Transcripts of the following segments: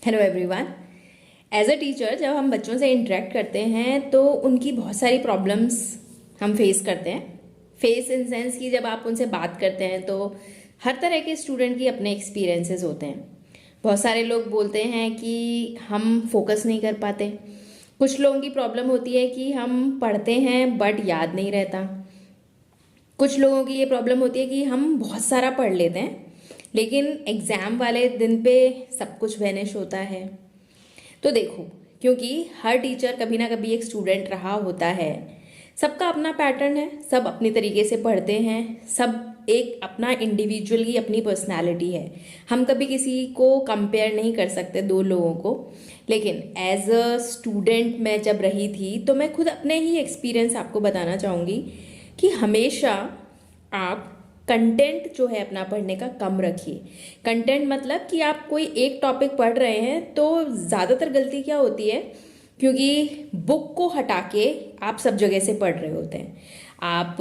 Hello everyone. As a teacher जब हम बच्चों से इंटरेक्ट करते हैं तो उनकी बहुत सारी प्रॉब्लम्स हम फेस करते हैं। फेस इन सेंस कि जब आप उनसे बात करते हैं तो हर तरह के स्टूडेंट की अपने एक्सपीरियंसेस होते हैं। बहुत सारे लोग बोलते हैं कि हम फोकस नहीं कर पाते। कुछ लोगों की प्रॉब्लम होती है कि हम पढ़ते हैं बट याद नहीं रहता। कुछ लोगों की ये प्रॉब्लम होती है कि हम बहुत सारा पढ़ लेते हैं लेकिन एग्ज़ाम वाले दिन पे सब कुछ वैनिश होता है। तो देखो, क्योंकि हर टीचर कभी ना कभी एक स्टूडेंट रहा होता है। सबका अपना पैटर्न है, सब अपनी तरीके से पढ़ते हैं, सब एक अपना इंडिविजुअली अपनी पर्सनालिटी है। हम कभी किसी को कंपेयर नहीं कर सकते दो लोगों को। लेकिन एज अ स्टूडेंट मैं जब रही थी तो मैं खुद अपने ही एक्सपीरियंस आपको बताना चाहूँगी कि हमेशा आप कंटेंट जो है अपना पढ़ने का कम रखिए। कंटेंट मतलब कि आप कोई एक टॉपिक पढ़ रहे हैं तो ज़्यादातर गलती क्या होती है, क्योंकि बुक को हटा के आप सब जगह से पढ़ रहे होते हैं। आप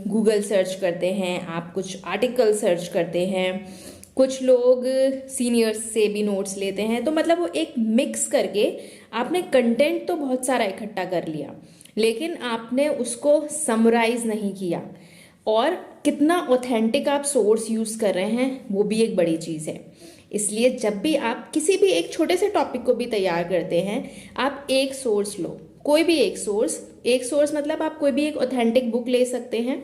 गूगल सर्च करते हैं, आप कुछ आर्टिकल सर्च करते हैं, कुछ लोग सीनियर्स से भी नोट्स लेते हैं। तो मतलब वो एक मिक्स करके आपने कंटेंट तो बहुत सारा इकट्ठा कर लिया लेकिन आपने उसको समराइज नहीं किया। और कितना ऑथेंटिक आप सोर्स यूज़ कर रहे हैं वो भी एक बड़ी चीज़ है। इसलिए जब भी आप किसी भी एक छोटे से टॉपिक को भी तैयार करते हैं, आप एक सोर्स लो, कोई भी एक सोर्स मतलब आप कोई भी एक ऑथेंटिक बुक ले सकते हैं।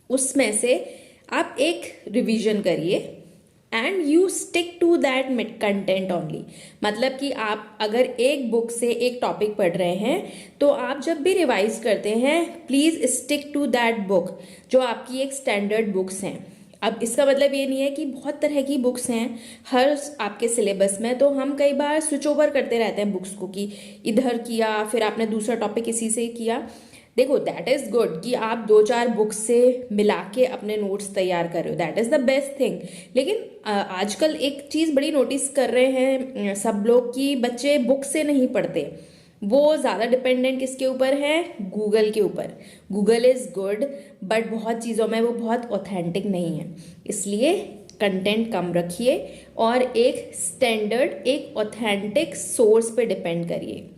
उसमें से आप एक रिवीजन करिए and you stick to that content only. मतलब कि आप अगर एक बुक से एक टॉपिक पढ़ रहे हैं तो आप जब भी रिवाइज करते हैं please stick to that book जो आपकी एक स्टैंडर्ड बुक्स हैं। अब इसका मतलब ये नहीं है कि बहुत तरह की बुक्स हैं हर आपके सिलेबस में, तो हम कई बार स्विच ओवर करते रहते हैं बुक्स को कि इधर किया फिर आपने दूसरा टॉपिक इसी से किया। देखो, दैट इज गुड कि आप दो चार बुक्स से मिला के अपने नोट्स तैयार कर रहे हो, that is the best thing. लेकिन आजकल एक चीज बड़ी नोटिस कर रहे हैं सब लोग कि बच्चे बुक से नहीं पढ़ते। वो ज़्यादा डिपेंडेंट किसके ऊपर है? गूगल के ऊपर। गूगल इज़ गुड बट बहुत चीज़ों में वो बहुत ऑथेंटिक नहीं है। इसलिए कंटेंट कम रखिए और एक स्टैंडर्ड एक ऑथेंटिक सोर्स पे डिपेंड करिए।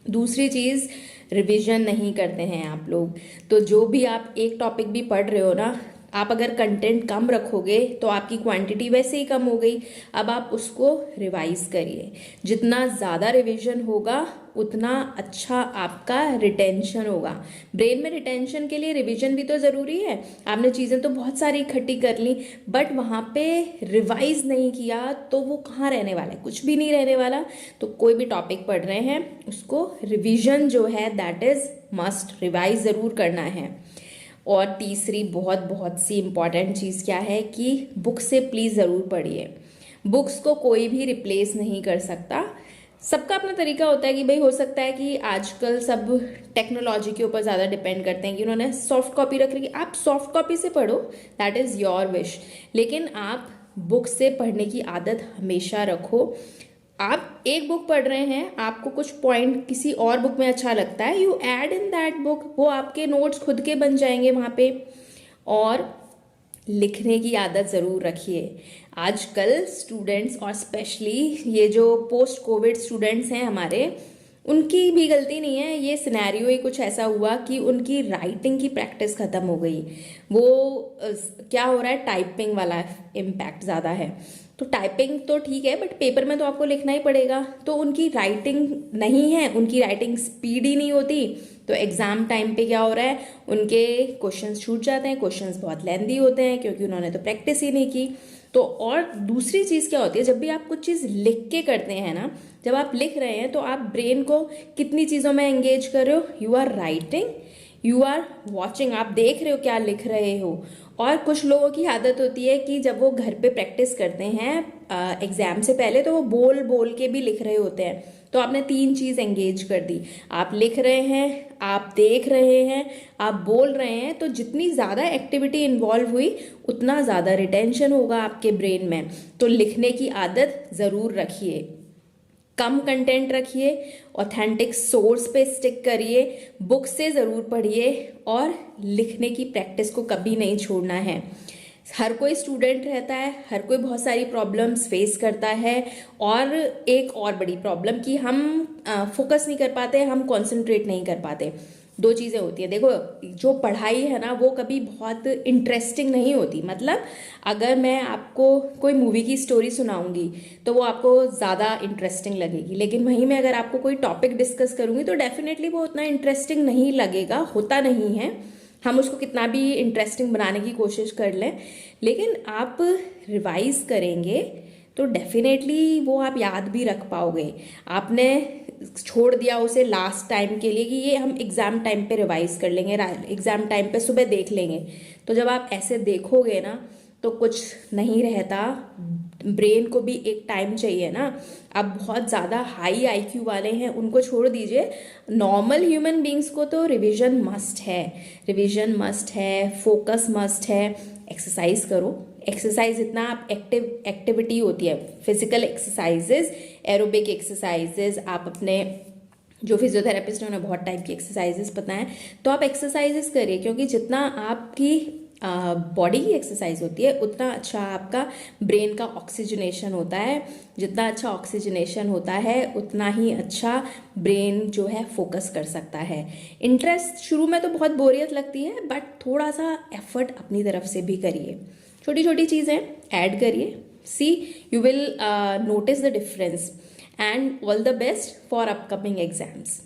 दूसरी चीज़, रिवीजन नहीं करते हैं आप लोग। तो जो भी आप एक टॉपिक भी पढ़ रहे हो ना, आप अगर कंटेंट कम रखोगे तो आपकी क्वांटिटी वैसे ही कम हो गई। अब आप उसको रिवाइज करिए। जितना ज़्यादा रिवीजन होगा उतना अच्छा आपका रिटेंशन होगा। ब्रेन में रिटेंशन के लिए रिवीजन भी तो ज़रूरी है। आपने चीज़ें तो बहुत सारी इकट्ठी कर ली बट वहाँ पे रिवाइज नहीं किया तो वो कहाँ रहने वाला है? कुछ भी नहीं रहने वाला। तो कोई भी टॉपिक पढ़ रहे हैं उसको रिवीजन जो है दैट इज़ मस्ट, रिवाइज ज़रूर करना है। और तीसरी बहुत बहुत सी इम्पॉर्टेंट चीज़ क्या है कि बुक से प्लीज़ ज़रूर पढ़िए। बुक्स को कोई भी रिप्लेस नहीं कर सकता। सबका अपना तरीका होता है कि भाई हो सकता है कि आजकल सब टेक्नोलॉजी के ऊपर ज़्यादा डिपेंड करते हैं कि उन्होंने सॉफ्ट कॉपी रख रखी, आप सॉफ्ट कॉपी से पढ़ो, दैट इज़ योर विश। लेकिन आप बुक से पढ़ने की आदत हमेशा रखो। आप एक बुक पढ़ रहे हैं, आपको कुछ पॉइंट किसी और बुक में अच्छा लगता है, you add in that book, वो आपके नोट्स खुद के बन जाएंगे वहाँ पे। और लिखने की आदत ज़रूर रखिए। आजकल स्टूडेंट्स और स्पेशली ये जो पोस्ट कोविड स्टूडेंट्स हैं हमारे, उनकी भी गलती नहीं है। ये सिनेरियो ही कुछ ऐसा हुआ कि उनकी राइटिंग की प्रैक्टिस ख़त्म हो गई। वो क्या हो रहा है, टाइपिंग वाला इम्पैक्ट ज़्यादा है। तो टाइपिंग तो ठीक है बट पेपर में तो आपको लिखना ही पड़ेगा। तो उनकी राइटिंग नहीं है, उनकी राइटिंग स्पीड ही नहीं होती। तो एग्ज़ाम टाइम पे क्या हो रहा है, उनके क्वेश्चंस छूट जाते हैं, क्वेश्चंस बहुत लेंदी होते हैं क्योंकि उन्होंने तो प्रैक्टिस ही नहीं की। तो और दूसरी चीज़ क्या होती है, जब भी आप कुछ चीज़ लिख के करते हैं ना, जब आप लिख रहे हैं तो आप ब्रेन को कितनी चीज़ों में एंगेज कर रहे हो? You are writing, you are watching, आप देख रहे हो क्या लिख रहे हो। और कुछ लोगों की आदत होती है कि जब वो घर पे प्रैक्टिस करते हैं एग्जाम से पहले तो वो बोल बोल के भी लिख रहे होते हैं। तो आपने तीन चीज़ एंगेज कर दी, आप लिख रहे हैं, आप देख रहे हैं, आप बोल रहे हैं। तो जितनी ज़्यादा एक्टिविटी इन्वॉल्व हुई उतना ज़्यादा रिटेंशन होगा आपके ब्रेन में। तो लिखने की आदत ज़रूर रखिए, कम कंटेंट रखिए, ऑथेंटिक सोर्स पे स्टिक करिए, बुक से ज़रूर पढ़िए और लिखने की प्रैक्टिस को कभी नहीं छोड़ना है। हर कोई स्टूडेंट रहता है, हर कोई बहुत सारी प्रॉब्लम्स फेस करता है। और एक और बड़ी प्रॉब्लम कि हम फोकस नहीं कर पाते, हम कंसंट्रेट नहीं कर पाते। दो चीज़ें होती है, देखो जो पढ़ाई है ना वो कभी बहुत इंटरेस्टिंग नहीं होती। मतलब अगर मैं आपको कोई मूवी की स्टोरी सुनाऊंगी तो वो आपको ज़्यादा इंटरेस्टिंग लगेगी, लेकिन वहीं मैं अगर आपको कोई टॉपिक डिस्कस करूंगी तो डेफिनेटली वो उतना इंटरेस्टिंग नहीं लगेगा, होता नहीं है। हम उसको कितना भी इंटरेस्टिंग बनाने की कोशिश कर लें, लेकिन आप रिवाइज करेंगे तो डेफिनेटली वो आप याद भी रख पाओगे। आपने छोड़ दिया उसे लास्ट टाइम के लिए कि ये हम एग्ज़ाम टाइम पे रिवाइज कर लेंगे, एग्ज़ाम टाइम पे सुबह देख लेंगे, तो जब आप ऐसे देखोगे ना तो कुछ नहीं रहता। ब्रेन को भी एक टाइम चाहिए ना। अब बहुत ज़्यादा हाई आईक्यू वाले हैं उनको छोड़ दीजिए, नॉर्मल ह्यूमन बींग्स को तो रिवीजन मस्ट है, रिवीजन मस्ट है, फोकस मस्ट है। एक्सरसाइज करो, एक्सरसाइज इतना आप एक्टिविटी होती है, फिजिकल एक्सरसाइजेज, एरोबिक एक्सरसाइजेज, आप अपने जो फिजियोथेरेपिस्ट हैं उन्हें बहुत टाइप की एक्सरसाइजेस पता है, तो आप एक्सरसाइजेस करिए, क्योंकि जितना आपकी बॉडी की एक्सरसाइज होती है उतना अच्छा आपका ब्रेन का ऑक्सीजनेशन होता है। जितना अच्छा ऑक्सीजनेशन होता है उतना ही अच्छा ब्रेन जो है फोकस कर सकता है। इंटरेस्ट शुरू में तो बहुत बोरियत लगती है, बट थोड़ा सा एफर्ट अपनी तरफ से भी करिए, छोटी छोटी चीज़ें ऐड करिए, see you will notice the difference. And all the best for upcoming exams.